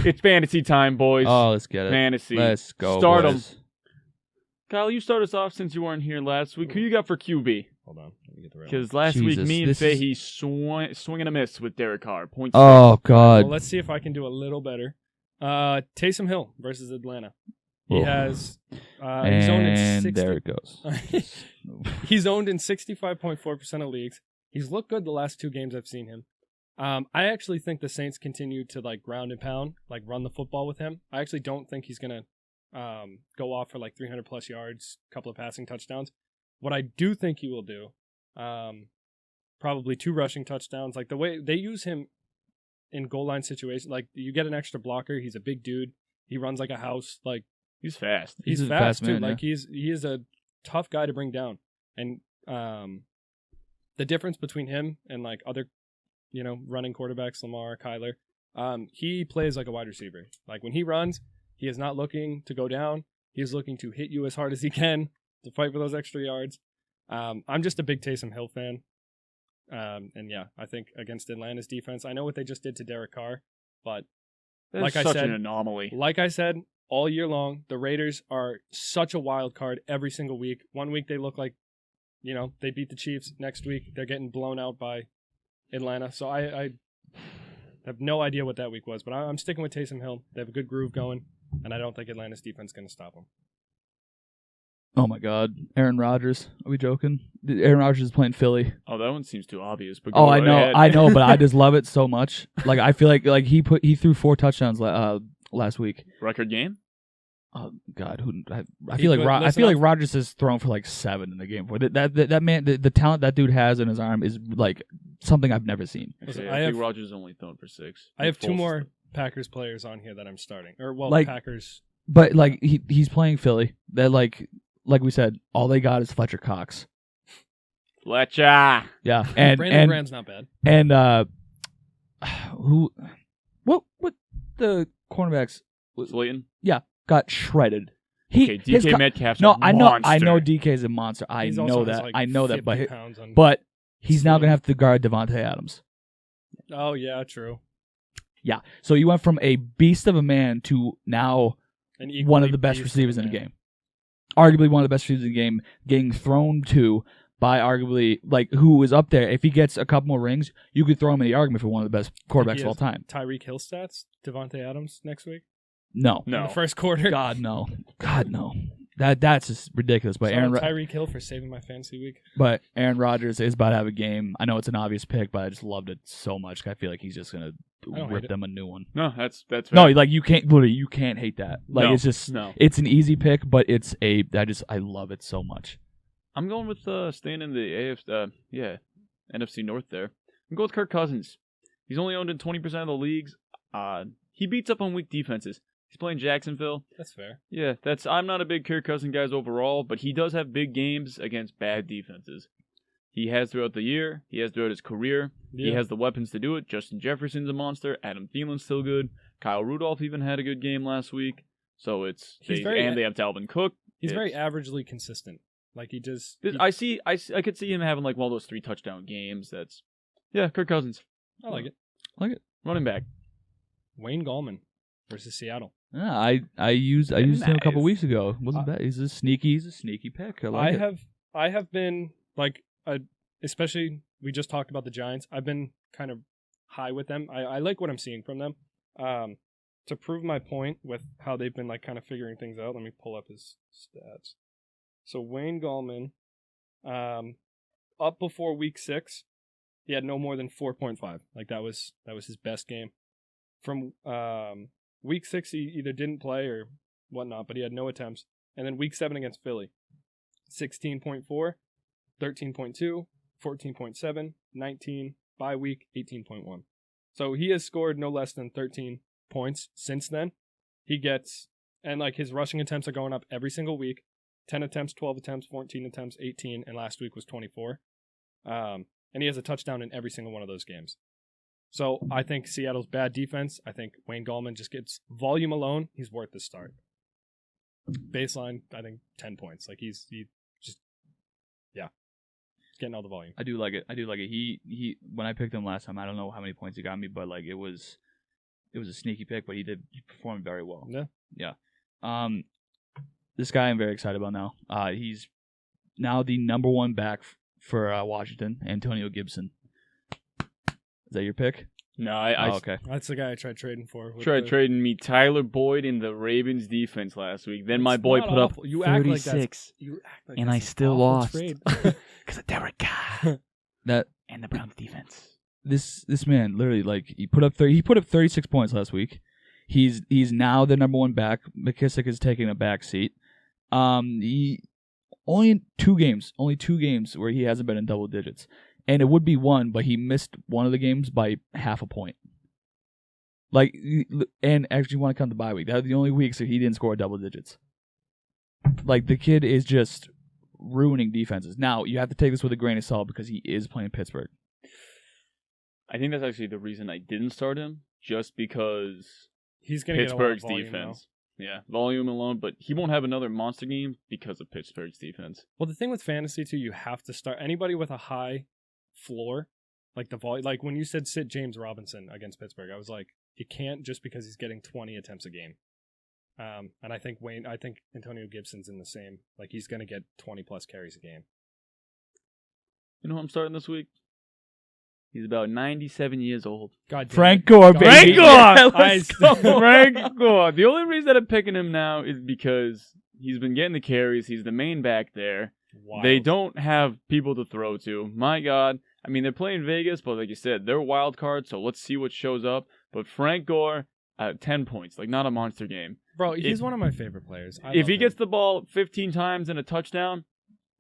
It's fantasy time, boys. Oh, let's get it. Fantasy. Let's go, Start boys. 'em. Kyle, you start us off since you weren't here last week. Who you got for QB? Hold on. Let me get the right one. Because last week, Jesus, me and this Faye, is- he swing and a miss with Derek Carr. Point Oh, God. Well, let's see if I can do a little better. Taysom Hill versus Atlanta. He Oh. has he's owned in And 60 there it goes. He's owned in 65.4% of leagues. He's looked good the last 2 games I've seen him. I actually think the Saints continue to like ground and pound, like run the football with him. I actually don't think he's gonna go off for like 300 plus yards, couple of passing touchdowns. What I do think he will do, probably 2 rushing touchdowns. Like the way they use him in goal line situations, like you get an extra blocker. He's a big dude. He runs like a house. Like He's fast. he's a fast fast too. man, Like he is a tough guy to bring down. And the difference between him and like other, running quarterbacks, Lamar, Kyler, he plays like a wide receiver. Like when he runs, he is not looking to go down. He is looking to hit you as hard as he can to fight for those extra yards. I'm just a big Taysom Hill fan. And yeah, I think against Atlanta's defense, I know what they just did to Derek Carr, but That's like I such said- an anomaly. like I said, all year long, the Raiders are such a wild card every single week. One week they look like, they beat the Chiefs. Next week they're getting blown out by Atlanta. So I have no idea what that week was, but I'm sticking with Taysom Hill. They have a good groove going, and I don't think Atlanta's defense is going to stop them. Oh, my God. Aaron Rodgers. Are we joking? Aaron Rodgers is playing Philly. Oh, that one seems too obvious. But Oh, go I know. ahead. I know, but I just love it so much. Like, I feel like he threw 4 touchdowns last week. Record game? Oh God, I He feel like could- I listen, feel like I'm- Rodgers has thrown for like 7 in the game. That man, the talent that dude has in his arm is like something I've never seen. Listen, Okay, I I think have- Rodgers only thrown for 6. I have 2 Foles more is- Packers players on here that I'm starting. Or, well, Like- Packers. But like he's playing Philly. That like we said, all they got is Fletcher Cox. Fletcher. Yeah, and Brandon Graham's not bad. what the cornerbacks Slayton. got shredded. Okay, DK Metcalf's No, a I know monster. DK's a monster. I He's also know has, that. like, I know that. 50 pounds on- But he's now Slayton. gonna have to guard Devontae Adams. Oh, yeah, true. Yeah. So you went from a beast of a man to now And one of equally the best beast receivers in the man. game. Arguably one of the best receivers in the game, getting thrown to by arguably who is up there. If he gets a couple more rings, you could throw him in the argument for one of the best quarterbacks of all time. Tyreek Hill stats, Devontae Adams next week. No. In No. the first quarter. God no. God no. That's just ridiculous. But Sorry, Tyreek Hill for saving my fantasy week. Aaron Rodgers is about to have a game. I know it's an obvious pick, but I just loved it so much. I feel like he's just gonna don't hate rip it. them a new one. No, that's No, fair. like you can't hate that. Like No, it's just no. it's an easy pick, but I love it so much. I'm going with staying in the NFC North there. I'm going with Kirk Cousins. He's only owned in 20% of the leagues. He beats up on weak defenses. He's playing Jacksonville. That's fair. Yeah, I'm not a big Kirk Cousins guy overall, but he does have big games against bad defenses. He has throughout the year. He has throughout his career. Yeah. He has the weapons to do it. Justin Jefferson's a monster. Adam Thielen's still good. Kyle Rudolph even had a good game last week. So He's they have Dalvin Cook. He's very It's- averagely consistent. Like he just. I could see him having like one of those 3 touchdown games. Kirk Cousins. I like it. Running back. Wayne Gallman versus Seattle. Yeah, I used him a couple Nice. weeks ago. Wasn't bad. He's a sneaky pick. I have been like, especially we just talked about the Giants. I've been kind of high with them. I like what I'm seeing from them. To prove my point with how they've been like kind of figuring things out, let me pull up his stats. So Wayne Gallman, up before week 6, he had no more than 4.5. Like that was his best game. From week 6, he either didn't play or whatnot, but he had no attempts. And then week 7 against Philly, 16.4, 13.2, 14.7, 19, bye week, 18.1. So he has scored no less than 13 points since then. And like his rushing attempts are going up every single week. 10 attempts, 12 attempts, 14 attempts, 18, and last week was 24. And he has a touchdown in every single one of those games. So I think Seattle's bad defense. I think Wayne Gallman just gets volume alone. He's worth the start. Baseline, I think 10 points. Like he just getting all the volume. I do like it. He when I picked him last time, I don't know how many points he got me, but like it was it was a sneaky pick, but he performed very well. Yeah. This guy I'm very excited about now. He's now the number 1 back for Washington, Antonio Gibson. Is that your pick? No, I okay. That's the guy I tried trading for. tried trading me Tyler Boyd in the Ravens defense last week. Then my boy not put up awful. You act like 36, You act like and that's I an still awful lost trade. because of Derek Carr That and the Browns defense. this man literally he put up 36 points last week. He's now the number 1 back. McKissick is taking a back seat. He only 2 games where he hasn't been in double digits. And it would be 1, but he missed one of the games by half a point. And actually, want to come to bye week. That was the only weeks that he didn't score double digits. The kid is just ruining defenses. Now, you have to take this with a grain of salt because he is playing Pittsburgh. I think that's actually the reason I didn't start him, just because He's going to get a lot of Pittsburgh's volume defense. Yeah, volume alone, but he won't have another monster game because of Pittsburgh's defense. Well, the thing with fantasy too, you have to start anybody with a high floor, like the volume. Like when you said sit James Robinson against Pittsburgh, I was like, you can't just because he's getting 20 attempts a game. And I think Antonio Gibson's in the same. Like he's going to get 20 plus carries a game. You know who I'm starting this week? He's about 97 years old. God damn Frank it. Gore, God baby. damn it. Let's go. Frank Gore. The only reason that I'm picking him now is because he's been getting the carries. He's the main back there. Wild. They don't have people to throw to. My God. I mean, they're playing Vegas, but like you said, they're wild cards, so let's see what shows up. But Frank Gore, 10 points. Not a monster game. Bro, he's one of my favorite players. If he gets the ball 15 times and a touchdown,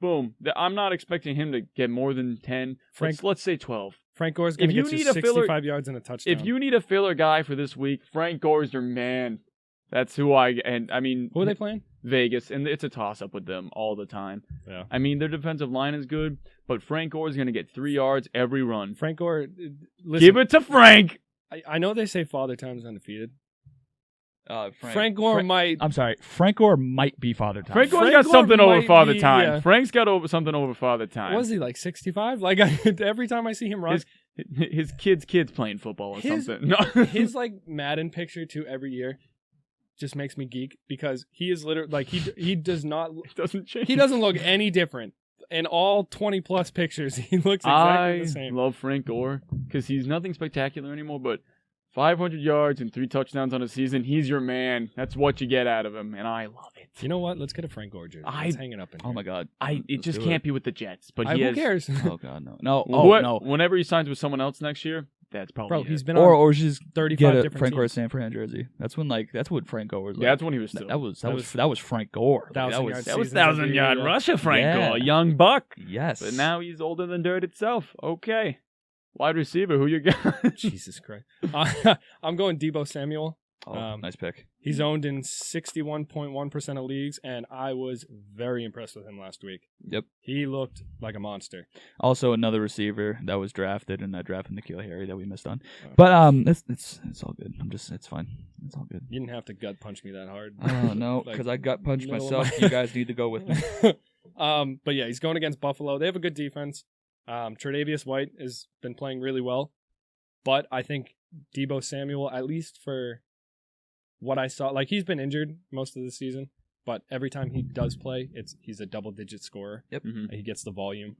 boom. I'm not expecting him to get more than 10. Let's say 12. Frank Gore's going to If get you you need a 65 filler- yards and a touchdown. If you need a filler guy for this week, Frank Gore's your man. That's who I mean, Who are they playing? Vegas, and it's a toss-up with them all the time. Yeah. I mean, their defensive line is good, but Frank Gore's going to get 3 yards every run. Frank Gore, listen, Give it to Frank! I know they say Father Time's undefeated. Frank Gore might. I'm sorry. Frank Gore might be Father Time. Frank Gore's Frank got Gore something over might Father be, Time. yeah. Frank's got something over Father Time. Was he like 65? Like every time I see him run, His kids playing football or something. No. his like Madden picture too every year just makes me geek because he is literally like he does not It doesn't change. he doesn't look any different in all 20 plus pictures. He looks exactly the same. I love Frank Gore because he's nothing spectacular anymore, but 500 yards and 3 touchdowns on a season, he's your man. That's what you get out of him, and I love it. You know what? Let's get a Frank Gore jersey. It's hanging up in here. Oh my God. It Let's just do can't be with the Jets, but he Who has. cares? Oh God, no. No. Whenever he signs with someone else next year, that's probably Bro, it. he's been Or on or just 35 get a different Frank Gore teams. San Fran jersey. That's what Frank Gore was like. Yeah, that's when he was still. That was Frank Gore. Like, that 1,000 was yards. That was seasons 1,000-yard yeah. rusher, Frank Yeah. Gore, young buck. yes. But now he's older than dirt itself. Okay, wide receiver, who you got? Jesus Christ. I'm going Deebo Samuel. Nice pick. He's owned in 61.1% of leagues, and I was very impressed with him last week. Yep. He looked like a monster. Also another receiver that was drafted, and I drafted N'Keal Harry that we missed on. Oh. But it's all good. It's fine. It's all good. You didn't have to gut punch me that hard. Oh no, Like, because I got punched middle of myself. my- You guys need to go with me. But yeah, he's going against Buffalo. They have a good defense. Tre'Davious White has been playing really well, but I think Deebo Samuel, at least for what I saw, like he's been injured most of the season, but every time he does play, he's a double-digit scorer. Yep. Mhm. He gets the volume,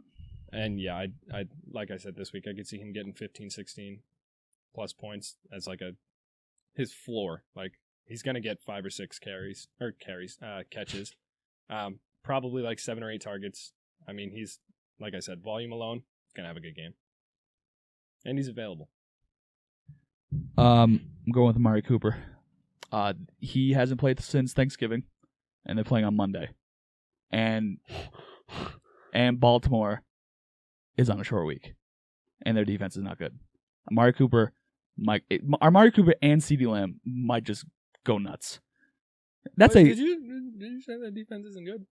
and yeah, I like I said this week, I could see him getting 15, 16 plus points as like his floor. Like he's gonna get 5 or 6 catches, probably like 7 or 8 targets. I mean, he's like I said, volume alone, gonna have a good game, and he's available. I'm going with Amari Cooper. He hasn't played since Thanksgiving, and they're playing on Monday. And Baltimore is on a short week, and their defense is not good. Amari Cooper and CeeDee Lamb might just go nuts. Did you say that defense isn't good?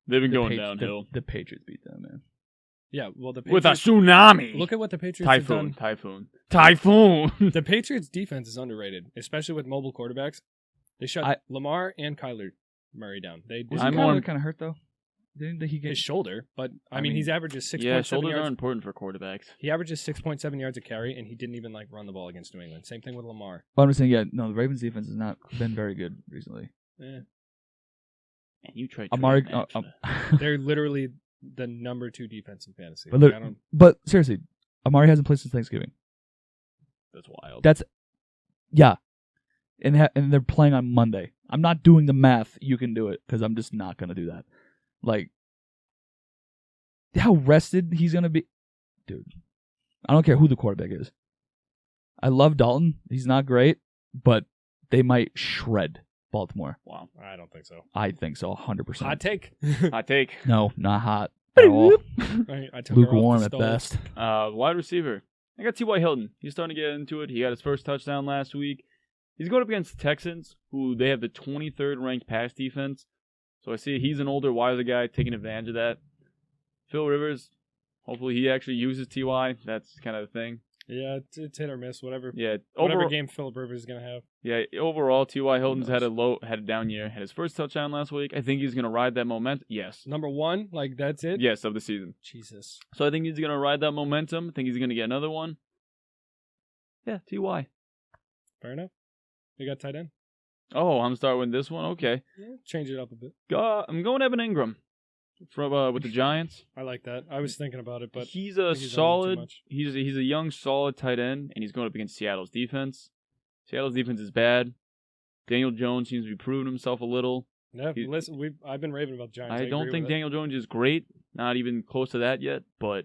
They've been going downhill The Patriots beat them, man. Yeah, well the with a Patriots, tsunamis. look at what the Patriots have done. Typhoon. The Patriots defense is underrated, especially with mobile quarterbacks. They shut Lamar and Kyler Murray down. They Was I'm Kyler on- kind of hurt though? Didn't he get his shoulder, but I mean, mean, he's averages 6.7 Yeah, shoulders yards. are important for quarterbacks. He averages 6.7 yards a carry, and he didn't even like run the ball against New England. Same thing with Lamar. But I'm just saying, yeah, no, the Ravens defense has not been very good recently. Eh. And you tried Amari, trading that. They're literally the number 2 defense in fantasy. But Like, look- but seriously, Amari hasn't played since Thanksgiving. That's wild. Yeah, and they're playing on Monday. I'm not doing the math. You can do it because I'm just not gonna do that. Like, how rested he's gonna be, dude. I don't care who the quarterback is. I love Dalton. He's not great, but they might shred Baltimore. Wow. I don't think so. I think so, 100%. Hot take. Hot take. No, not hot at all. I took her off Lukewarm the at stove. best. Wide receiver. I got T.Y. Hilton. He's starting to get into it. He got his first touchdown last week. He's going up against the Texans, who they have the 23rd ranked pass defense. So I see he's an older, wiser guy taking advantage of that. Phil Rivers, hopefully he actually uses T.Y. That's kind of the thing. Yeah, it's hit or miss. Whatever Yeah, game Philip Rivers is gonna have. Yeah, overall, T.Y. Hilton's knows? had a down year. Had his first touchdown last week. I think he's going to ride that momentum. Yes. Number 1, like that's it. Yes, of the season. Jesus. So I think he's going to ride that momentum. I think he's going to get another one. Yeah, T.Y. Fair enough. You got tight end. Oh, I'm starting with this one. Okay. Yeah, change it up a bit. I'm going Evan Ingram from with the Giants. I like that. I was thinking about it, but He's a think he's under too solid. much. He's a young, solid tight end, and he's going up against Seattle's defense. Seattle's defense is bad. Daniel Jones seems to be proving himself a little. yeah, he- listen, I've been raving about the Giants. I don't agree think with it. Daniel Jones is great. Not even close to that yet. But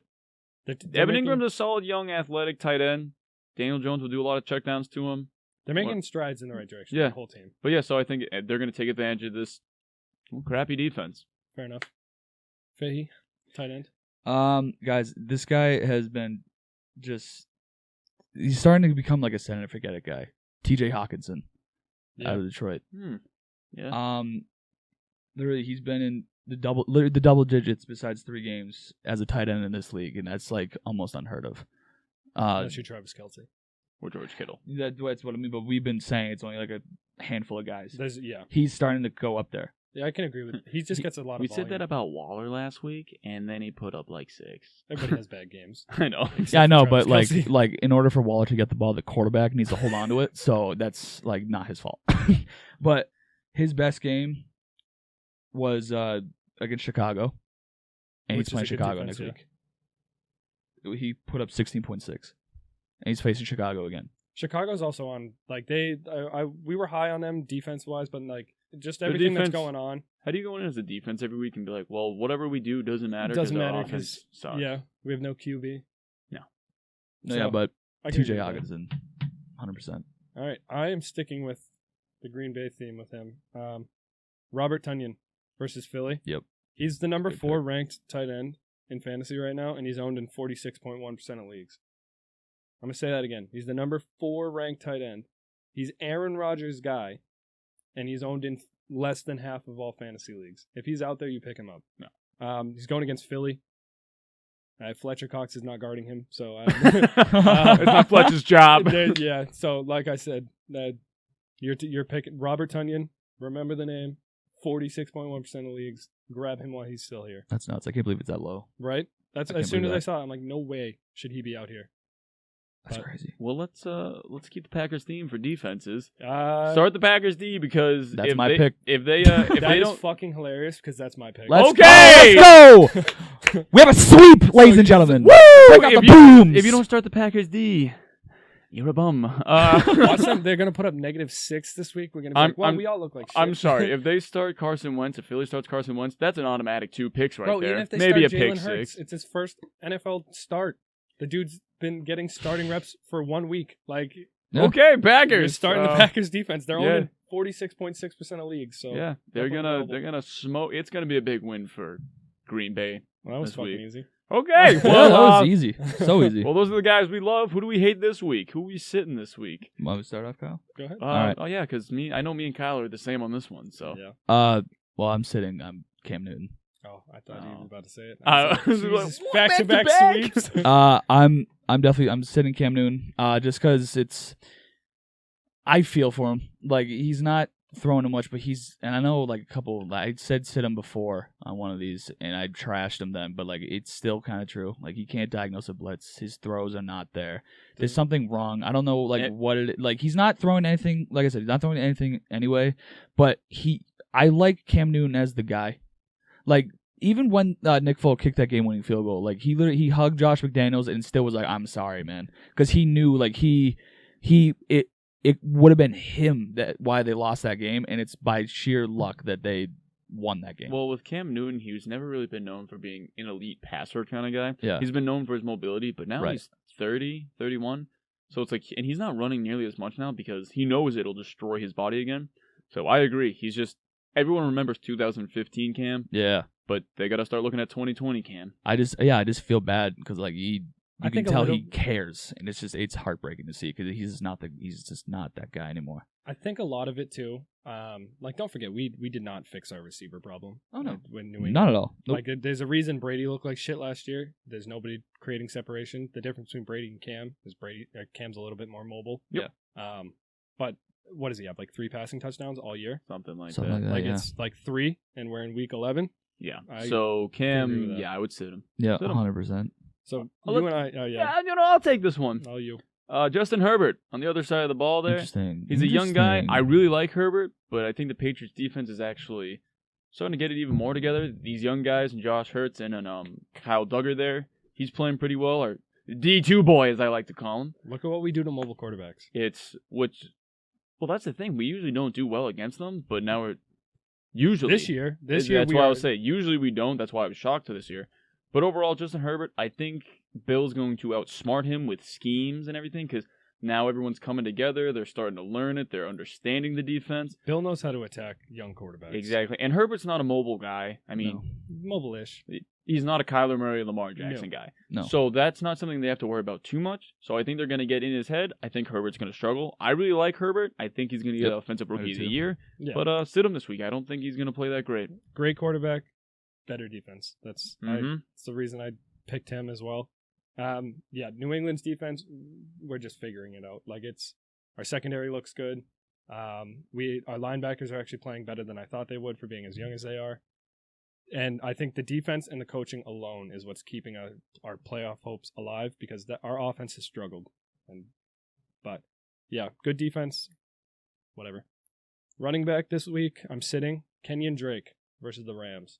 They're Evan making- Ingram's a solid, young, athletic tight end. Daniel Jones will do a lot of checkdowns to him. They're making strides in the right direction. Yeah. The whole team. But yeah, so I think they're going to take advantage of this crappy defense. Fair enough. Fahey, tight end. Guys, this guy has been he's starting to become like a set and forget it guy. TJ Hawkinson out of Detroit. Yeah. Literally, he's been in the double digits besides 3 games as a tight end in this league, and that's like almost unheard of. Unless you're Travis Kelce. Or George Kittle. That's what I mean. But we've been saying it's only like a handful of guys. Yeah, He's starting to go up there. I can agree with it. He just gets a lot of We volume. said that about Waller last week, and then he put up like 6. Everybody has bad games. I know. Yeah, I know, Travis but Kelce. like in order for Waller to get the ball, the quarterback needs to hold on to it. So that's like not his fault. But his best game was against Chicago, and Which he's is playing a good Chicago defense, next week. He put up 16.6, and he's facing Chicago again. Chicago's also on like we were high on them defense wise, but like just The everything that's defense- going on. How do you go in as a defense every week and be like, well, whatever we do doesn't matter? It doesn't 'cause our matter offense because sucks. yeah, we have no QB. No, So, yeah, but I can agree TJ with that. Hawkinson, 100%. All right, I am sticking with the Green Bay theme with him. Robert Tonyan versus Philly. Yep. He's the number Good 4 ranked tight end in fantasy right now, and he's owned in 46.1% of leagues. I'm gonna say that again. He's the number 4 ranked tight end. He's Aaron Rodgers' guy, and he's owned in less than half of all fantasy leagues. If he's out there, you pick him up. No. He's going against Philly. Fletcher Cox is not guarding him, so It's not Fletcher's job. yeah. So, like I said, you're picking Robert Tonyan. Remember the name. 46.1% of leagues. Grab him while he's still here. That's nuts. I can't believe it's that low. Right? That's I can't as soon as believe I that. saw it, I'm like, no way should he be out here. That's But- crazy. Well, let's keep the Packers theme for defenses. Start Start the Packers D because That's if my they, pick. If they if that they is don't, fucking hilarious because that's my pick. Let's Okay! go! Let's go! We have a sweep, ladies and gentlemen. Woo! Break out If the you- booms. if you don't start the Packers D, you're a bum. Watch them. They're gonna put up -6 this week. We're gonna be I'm- like, well, I'm- we all look like shit. I'm sorry. If they start Carson Wentz, if Philly starts Carson Wentz, that's an automatic 2 picks right Bro, there. even if they Maybe a start pick Jalen Hurts, 6. it's his first NFL start. The dude's been getting starting reps for 1 week. Like, Yeah. Okay, you're Packers. starting the Packers defense. They're yeah. only 46.6% of leagues. So Yeah, they're definitely gonna doable. smoke. It's gonna be a big win for Green Bay. Well, that was this fucking week. easy. Okay, Yeah, well, that was easy. So easy. well, those are the guys we love. Who do we hate this week? Who we sitting this week? Want to start off, Kyle? Go ahead. right. Oh yeah, because I know me and Kyle are the same on this one. So Yeah. Well, I'm Cam Newton. Oh, I thought you Oh. were about to say it. I was like, Jesus, what? back-to-back Back-to-back? sweeps. I'm sitting Cam Newton. Just because I feel for him. Like he's not throwing him much, but and I know like a couple. I said sit him before on one of these, and I trashed him then, but like it's still kind of true. Like he can't diagnose a blitz. His throws are not there. There's something wrong. I don't know what it like. He's not throwing anything. Like I said, he's not throwing anything anyway. But I like Cam Newton as the guy. Like even when Nick Folk kicked that game-winning field goal, like he hugged Josh McDaniels and still was like, "I'm sorry, man," because he knew like it would have been him why they lost that game, and it's by sheer luck that they won that game. Well, with Cam Newton, he's never really been known for being an elite passer kind of guy. Yeah. He's been known for his mobility, but now he's 30, 31. So it's like, and he's not running nearly as much now because he knows it'll destroy his body again. So I agree. He's just, everyone remembers 2015 Cam. Yeah. But they got to start looking at 2020 Cam. I just feel bad because like you can tell he cares, and it's heartbreaking to see because he's just not that guy anymore. I think a lot of it too. Like don't forget, we did not fix our receiver problem. Oh no, when New England, not at all. Nope. Like there's a reason Brady looked like shit last year. There's nobody creating separation. The difference between Brady and Cam is Cam's a little bit more mobile. Yep. But what does he have? Like 3 passing touchdowns all year? Something like Something that. like that. Like yeah. it's like 3, and we're in week 11. Yeah. I So agree with Cam, that. I would sit him. Yeah, Sit him. 100%. So I'll you let- and I, yeah. Yeah, I'll take this one. All you. Justin Herbert on the other side of the ball there. Interesting. He's a young guy. I really like Herbert, but I think the Patriots defense is actually starting to get it even more together. These young guys and Josh Hurts and Kyle Duggar there, he's playing pretty well. Or D2 boy, as I like to call him. Look at what we do to mobile quarterbacks. Well, that's the thing. We usually don't do well against them, but now we're usually This year, That's we why I are, was saying usually we don't. That's why I was shocked to this year. But overall, Justin Herbert, I think Bill's going to outsmart him with schemes and everything because now everyone's coming together. They're starting to learn it. They're understanding the defense. Bill knows how to attack young quarterbacks. Exactly. And Herbert's not a mobile guy. I mean, Mobile-ish. he's not a Kyler Murray, Lamar Jackson guy. No. So that's not something they have to worry about too much. So I think they're going to get in his head. I think Herbert's going to struggle. I really like Herbert. I think he's going to get Offensive Rookie of the Year. Yeah. But sit him this week. I don't think he's going to play that great. Great quarterback, better defense. That's Mhm. that's the reason I picked him as well. New England's defense, we're just figuring it out. Like our secondary looks good. Our linebackers are actually playing better than I thought they would for being as young as they are. And I think the defense and the coaching alone is what's keeping our playoff hopes alive because our offense has struggled. But yeah, good defense. Whatever. Running back this week, I'm sitting Kenyon Drake versus the Rams.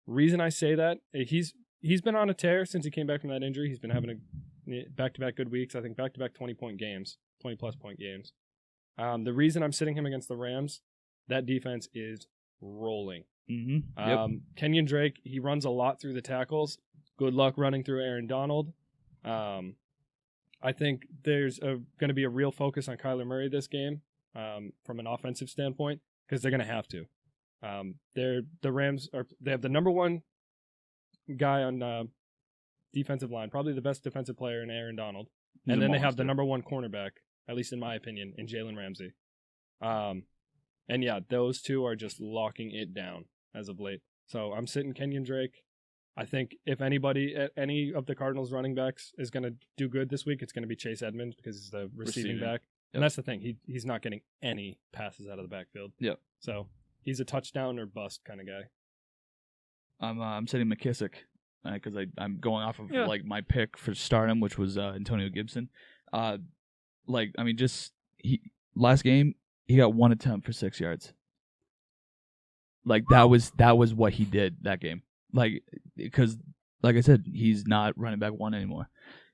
Reason I say that, he's been on a tear since he came back from that injury. He's been having a back-to-back good weeks. I think back-to-back 20-point games, 20-plus point games. The reason I'm sitting him against the Rams, that defense is rolling. Mm-hmm. Yep. Kenyon Drake, he runs a lot through the tackles. Good luck running through Aaron Donald. I think there's going to be a real focus on Kyler Murray this game from an offensive standpoint because they're going to have to. The Rams they have the number one guy on defensive line, probably the best defensive player in Aaron Donald, and then they have the number one cornerback, at least in my opinion, in Jalen Ramsey. And yeah, those two are just locking it down as of late. So I'm sitting Kenyon Drake. I think if any of the Cardinals running backs is going to do good this week, it's going to be Chase Edmonds because he's the receiving back. And that's the thing. He's not getting any passes out of the backfield. Yep. So he's a touchdown or bust kind of guy. I'm sitting McKissick because I'm going off of like my pick for stardom, which was Antonio Gibson. Last game he got 1 attempt for 6 yards. Like that was what he did that game. Like because like I said, he's not running back 1 anymore.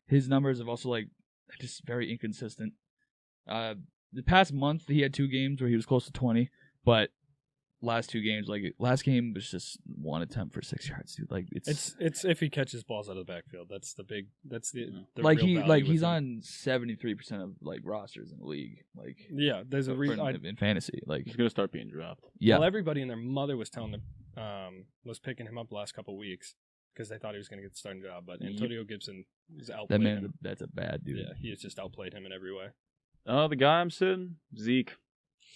His numbers have also just very inconsistent. The past month he had 2 games where he was close to 20, but last 2 games, last game was just 1 attempt for 6 yards, dude. Like it's if he catches balls out of the backfield. That's the he's real on 73% of rosters in the league. There's a reason in fantasy. He's gonna start being dropped. Yeah. Well, everybody and their mother was telling them was picking him up the last couple of weeks because they thought he was going to get the starting job. But Antonio Gibson is outplayed him. That's a bad dude. Yeah, he has just outplayed him in every way. The guy I'm sitting, Zeke.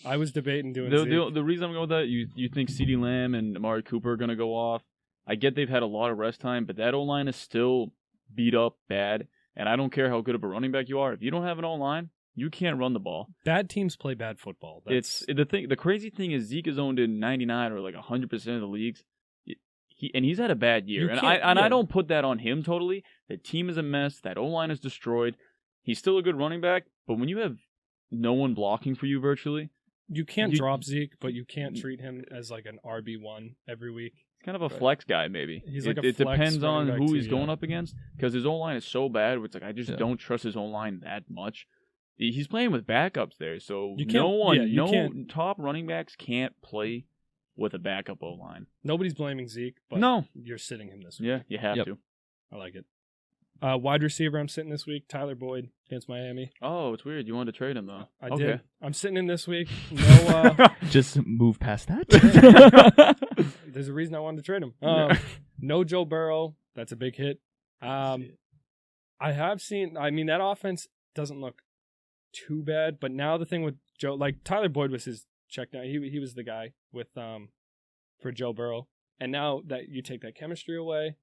I was debating doing the reason I'm going with that, you think CeeDee Lamb and Amari Cooper are going to go off. I get they've had a lot of rest time, but that O-line is still beat up bad. And I don't care how good of a running back you are. If you don't have an O-line, You can't run the ball. Bad teams play bad football. It's the thing. The crazy thing is Zeke is owned in 99 or like 100% of the leagues. He's had a bad year, I don't put that on him totally. The team is a mess. That O-line is destroyed. He's still a good running back, but when you have no one blocking for you virtually, you can't drop Zeke, but you can't treat him as like an RB1 every week. He's kind of a flex guy, maybe. He's like it flex depends on running back who too, he's going up against, because his O-line is so bad. It's like I just don't trust his O-line that much. He's playing with backups there, so top running backs can't play with a backup O-line. Nobody's blaming Zeke, but you're sitting him this week. Yeah, you have to. I like it. Wide receiver I'm sitting this week, Tyler Boyd against Miami. Oh, it's weird. You wanted to trade him, though. I did. I'm sitting in this week. No, just move past that. There's a reason I wanted to trade him. No Joe Burrow. That's a big hit. I have seen, that offense doesn't look too bad, but now the thing with Joe, like Tyler Boyd was his check down. He was the guy with for Joe Burrow. And now that you take that chemistry away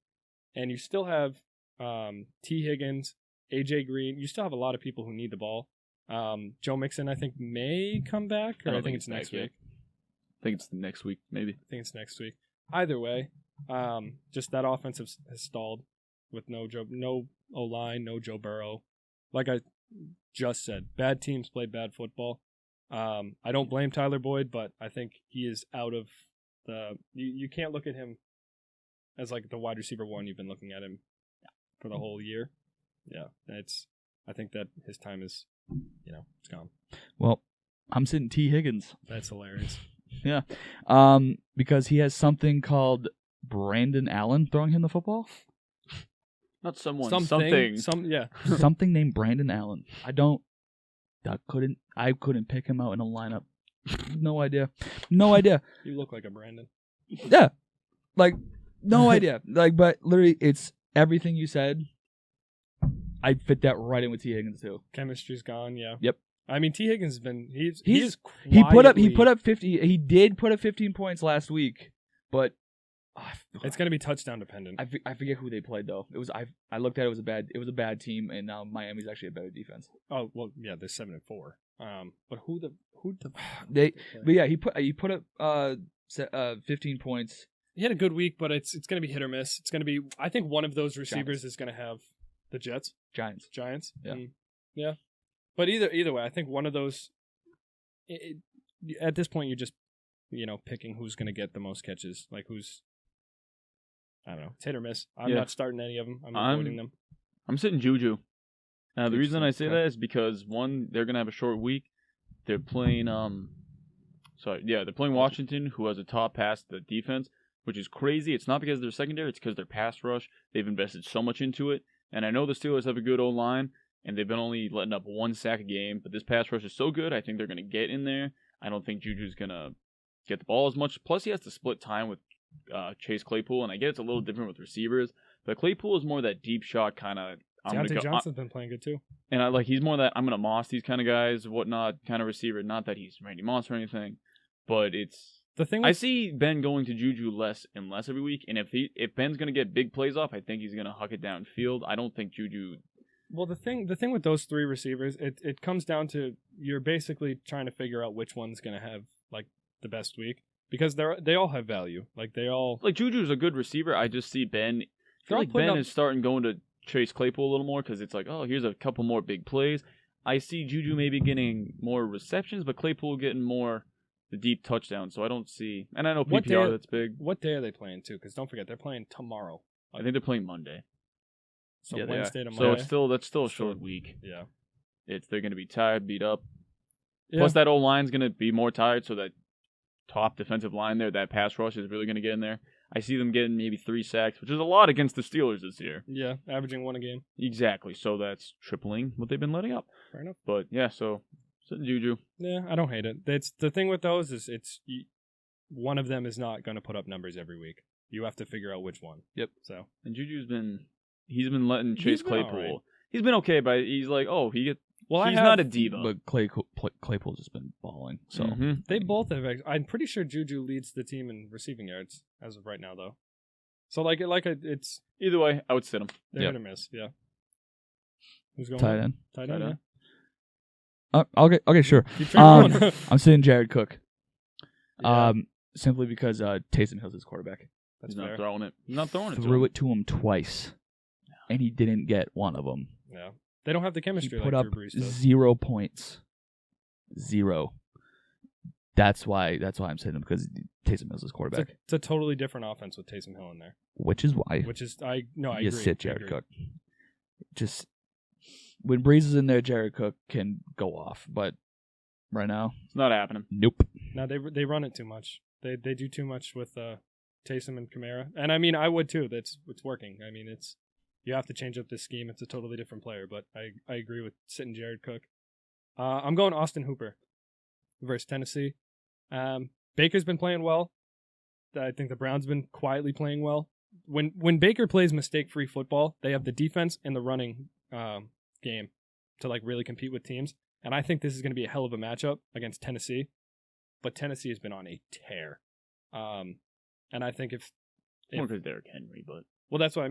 and you still have T. Higgins, AJ Green, you still have a lot of people who need the ball. Joe Mixon, I think, may come back, or I think it's next week. I think it's next week, maybe. I think it's next week. Either way, just that offense has stalled with no O-line, no Joe Burrow. Like I just said, bad teams play bad football. I don't blame Tyler Boyd, but I think he is out of the. You can't look at him as like the wide receiver one. You've been looking at him for the whole year. Yeah, I think that his time is, it's gone. Well, I'm sitting T. Higgins. That's hilarious. Yeah, because he has something called Brandon Allen throwing him the football. Not someone. Something named Brandon Allen. I couldn't pick him out in a lineup. No idea. You look like a Brandon. Yeah, like no idea. Like, but literally, it's everything you said. I fit that right in with T. Higgins too. Chemistry's gone. Yeah. Yep. T. Higgins has been he put up 50. He did put up 15 points last week, but it's going to be touchdown dependent. I forget who they played though. It was I looked at it, it was a bad team, and now Miami's actually a better defense. Oh well, yeah, they're 7-4. But who he put up 15 points. He had a good week, but it's going to be hit or miss. It's going to be, I think one of those receivers is going to have the Giants. Yeah. Yeah. But either way, I think one of those. At this point, you're just picking who's going to get the most catches, like who's. I don't know. It's hit or miss. I'm not starting any of them. I'm avoiding them. I'm sitting Juju. The reason I say that is because, one, they're going to have a short week. They're playing they're playing Washington, who has a top pass the defense, which is crazy. It's not because they're secondary, it's because they're pass rush. They've invested so much into it. And I know the Steelers have a good O-line, and they've been only letting up 1 sack a game, but this pass rush is so good, I think they're going to get in there. I don't think Juju's going to get the ball as much. Plus, he has to split time with Chase Claypool, and I get it's a little different with receivers, but Claypool is more that deep shot kind of. Deontay Johnson's been playing good too, and he's more that I'm gonna moss these kind of guys, whatnot kind of receiver. Not that he's Randy Moss or anything, but it's the thing. I see Ben going to Juju less and less every week, and if Ben's gonna get big plays off, I think he's gonna huck it downfield. I don't think Juju. Well, the thing with those three receivers, it comes down to you're basically trying to figure out which one's gonna have like the best week. Because they all have value. Like Juju's a good receiver. I just see Ben. I feel like Ben is starting going to Chase Claypool a little more because it's like, oh, here's a couple more big plays. I see Juju maybe getting more receptions, but Claypool getting more the deep touchdowns. So I don't see. And I know PPR that's big. What day are they playing too? Because don't forget they're playing tomorrow. I think they're playing Monday. So Wednesday to Monday. So that's still a short week. Yeah. They're going to be tired, beat up. Yeah. Plus that O-line's going to be more tired, so that top defensive line there, that pass rush is really going to get in there. I see them getting maybe 3 sacks, which is a lot against the Steelers this year. Yeah, averaging 1 a game. Exactly. So that's tripling what they've been letting up. Fair enough. But yeah, so sitting Juju. Yeah, I don't hate it. It's the thing with those is one of them is not going to put up numbers every week. You have to figure out which one. Yep. So and Juju's been letting Chase Claypool. Right. He's been okay, but he's like, he's he's not a diva. But Claypool's just been balling. So they both have. I'm pretty sure Juju leads the team in receiving yards as of right now, though. So it's either way, I would sit him. They're hit or miss. Yeah. Who's going? Tight end. Tight end. Yeah. Okay, sure. Keep track going. I'm sitting Jared Cook. Yeah, Simply because Taysom Hill's his quarterback. that's He's not fair. throwing it. He's not throwing it. to Threw him. it to him twice, and he didn't get one of them. Yeah, they don't have the He chemistry put like up Drew Brees does. 0 points. 0. That's why I'm sitting him, because Taysom Hill's his quarterback, It's a totally different offense with Taysom Hill in there, which is why which is I you agree. sit I Jared agree. Cook. Just when Breeze is in there, Jared Cook can go off, but right now, It's not happening. nope. No, they run it too much. They do too much with Taysom and Kamara, and I mean I would too. It's working. I mean you have to change up this scheme. It's a totally different player, but I agree with sitting Jared Cook. I'm going Austin Hooper versus Tennessee. Baker's been playing well. I think the Browns been quietly playing well. When Baker plays mistake-free football, they have the defense and the running game to like really compete with teams. And I think this is going to be a hell of a matchup against Tennessee. But Tennessee has been on a tear. And I think if More because Derrick Henry, but well, that's why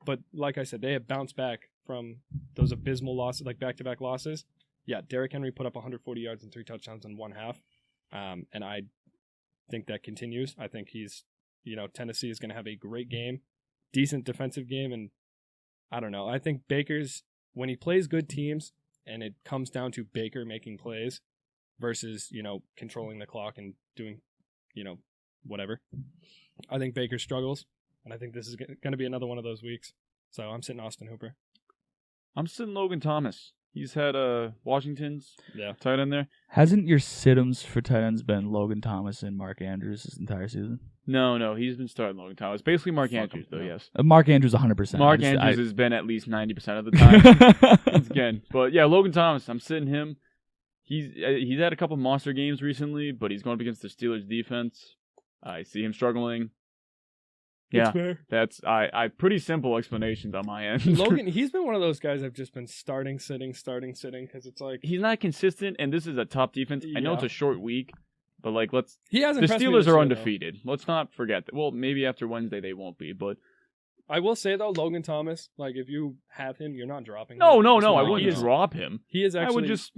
but like I said, they have bounced back from those abysmal losses, like back-to-back losses. Yeah, Derrick Henry put up 140 yards and 3 touchdowns in one half. And I think that continues. I think Tennessee is going to have a great game, decent defensive game, and I don't know. I think Baker's, when he plays good teams and it comes down to Baker making plays versus, controlling the clock and doing, whatever, I think Baker struggles, and I think this is going to be another one of those weeks. So I'm sitting Austin Hooper. I'm sitting Logan Thomas. He's had Washington's Yeah. tight end there. Hasn't your sit-ems for tight ends been Logan Thomas and Mark Andrews this entire season? No, he's been starting Logan Thomas. Basically Mark Fuck Andrews, him, though, no. yes. Mark Andrews 100%. Mark Andrews has been at least 90% of the time. Once again. But yeah, Logan Thomas, I'm sitting him. He's had a couple monster games recently, but he's going up against the Steelers defense. I see him struggling. Yeah, fair. that's I pretty simple explanations on my end. Logan, he's been one of those guys I've just been starting, sitting, because it's like He's not consistent, and this is a top defense. I know Yeah. it's a short week, but like he hasn't. the impressed me Steelers this are year, though. undefeated. Let's not forget that. Well, maybe after Wednesday they won't be, but I will say though, Logan Thomas, like if you have him, you're not dropping him. no, It's I not- wouldn't drop him. He is actually I would just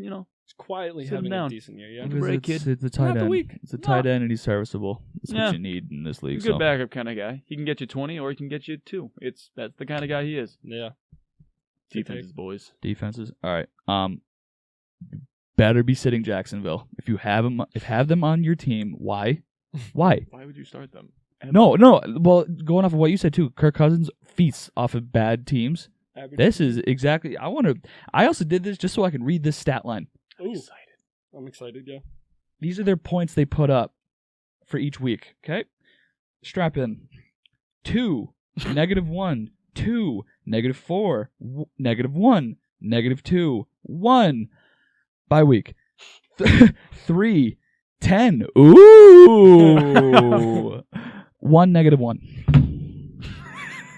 quietly sit him having down. a decent year. Yeah. Give him a break, it's kid. a tight Not the end. week. It's a tight end, and he's serviceable. That's Yeah. what you need in this league. He's a good So. backup kind of guy. He can get you 20 or he can get you 2. That's the kind of guy he is. Yeah. Defenses, boys. Defenses. All right. Better be sitting Jacksonville if you have them on your team. Why? Why? Why would you start them? No. Well, going off of what you said too, Kirk Cousins feasts off of bad teams. Average. This is exactly. I also did this just so I can read this stat line. Ooh, Excited. I'm excited. Yeah. These are their points they put up for each week. Okay, strap in. 2, -1, 2, -4, -1, -2, 1. Bye week. 3, 10. Ooh. 1, -1.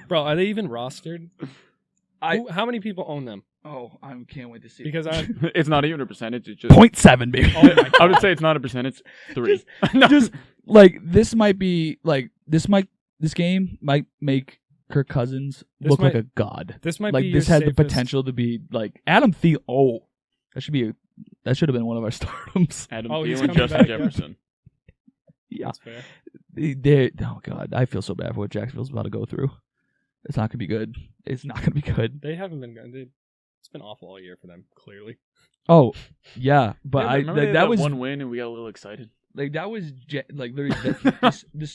Bro, are they even rostered? I- How many people own them? Oh, I can't wait to see. Because I It's not even a percentage. It's just 0.7, baby. Oh my I would say it's not a percentage. 3. No. Just like this might be like this game might make Kirk Cousins This look like might- a god. this might Like be this your had the safest- potential to be like Adam Thielen. Oh, that should have been one of our stardoms. Adam Oh, he's Thielen, coming Justin back, yeah. Jefferson. Yeah, That's fair. oh god, I feel so bad for what Jacksonville's about to go through. It's not gonna be good. It's not gonna be good. They haven't been good. It's been awful all year for them. Clearly. Oh yeah, but Yeah, I remember they had that was one win and we got a little excited. like that was like literally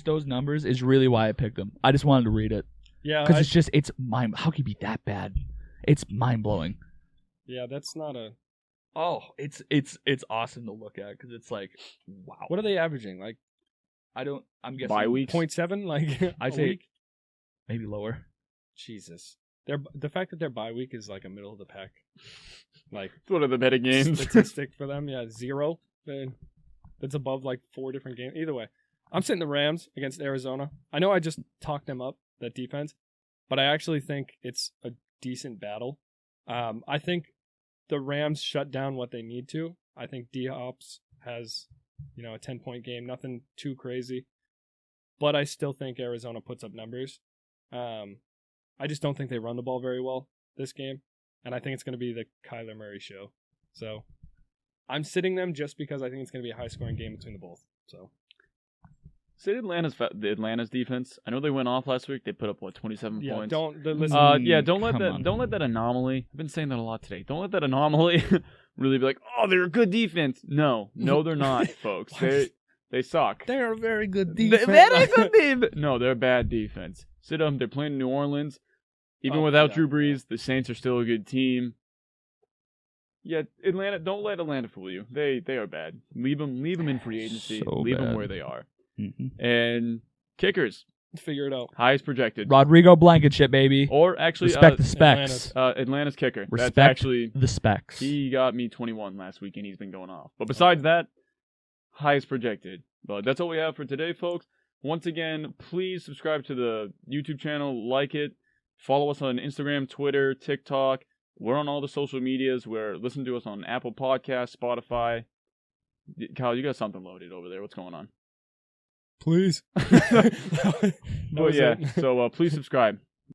those numbers is really why I picked them. I just wanted to read it. Yeah. Because it's mind. How can it be that bad? It's mind blowing. Yeah. That's not a. Oh, it's awesome to look at because it's like, wow. What are they averaging? Like I'm guessing Bye weeks. 0.7? Like I'd a say- week? maybe lower. Jesus. The fact that their bye week is like a middle of the pack, like It's one of the better games. statistic for them. Yeah, 0. That's above like 4 different games. Either way, I'm sitting the Rams against Arizona. I know I just talked them up, that defense, but I actually think it's a decent battle. I think the Rams shut down what they need to. I think D-Hops has, a 10-point game, nothing too crazy, but I still think Arizona puts up numbers. I just don't think they run the ball very well this game, and I think it's going to be the Kyler Murray show. So I'm sitting them just because I think it's going to be a high-scoring game between the both. So, Say Atlanta's defense. I know they went off last week. They put up 27 yeah, points. don't Mm, Don't let that anomaly. I've been saying that a lot today. Don't let that anomaly really be like, oh, they're a good defense. No, they're not, folks. They suck. They're a very good They're a good defense. No, they're a bad defense. Sit them. They're playing New Orleans. Even without Drew Brees, the Saints are still a good team. Yeah, Atlanta. Don't let Atlanta fool you. They are bad. Leave them in free agency. So Leave them bad. where they are. Mm-hmm. And kickers, figure it out. highest projected. Rodrigo Blankenship, baby. Or actually, Respect the specs. Atlanta's kicker. Respect That's actually the specs. he got me 21 last week, and he's been going off. But besides that, highest projected. But that's all we have for today, folks. Once again, please subscribe to the YouTube channel, like it, follow us on Instagram, Twitter, TikTok. We're on all the social medias. Listen to us on Apple Podcasts, Spotify. Kyle, you got something loaded over there. What's going on? Please. But yeah, so please subscribe.